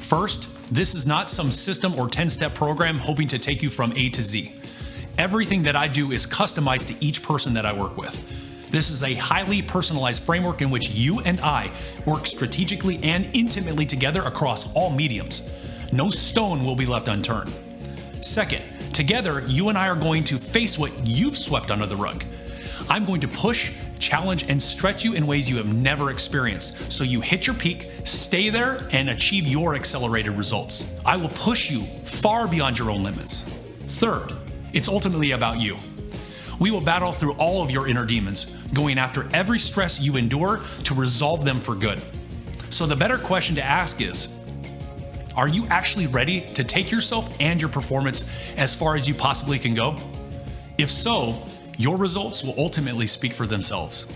First, this is not some system or 10-step program hoping to take you from A to Z. Everything that I do is customized to each person that I work with. This is a highly personalized framework in which you and I work strategically and intimately together across all mediums. No stone will be left unturned. Second, together, you and I are going to face what you've swept under the rug. I'm going to push, challenge, and stretch you in ways you have never experienced, so you hit your peak, stay there, and achieve your accelerated results. I will push you far beyond your own limits. Third, it's ultimately about you. We will battle through all of your inner demons, going after every stress you endure to resolve them for good. So the better question to ask is, are you actually ready to take yourself and your performance as far as you possibly can go? If so, your results will ultimately speak for themselves.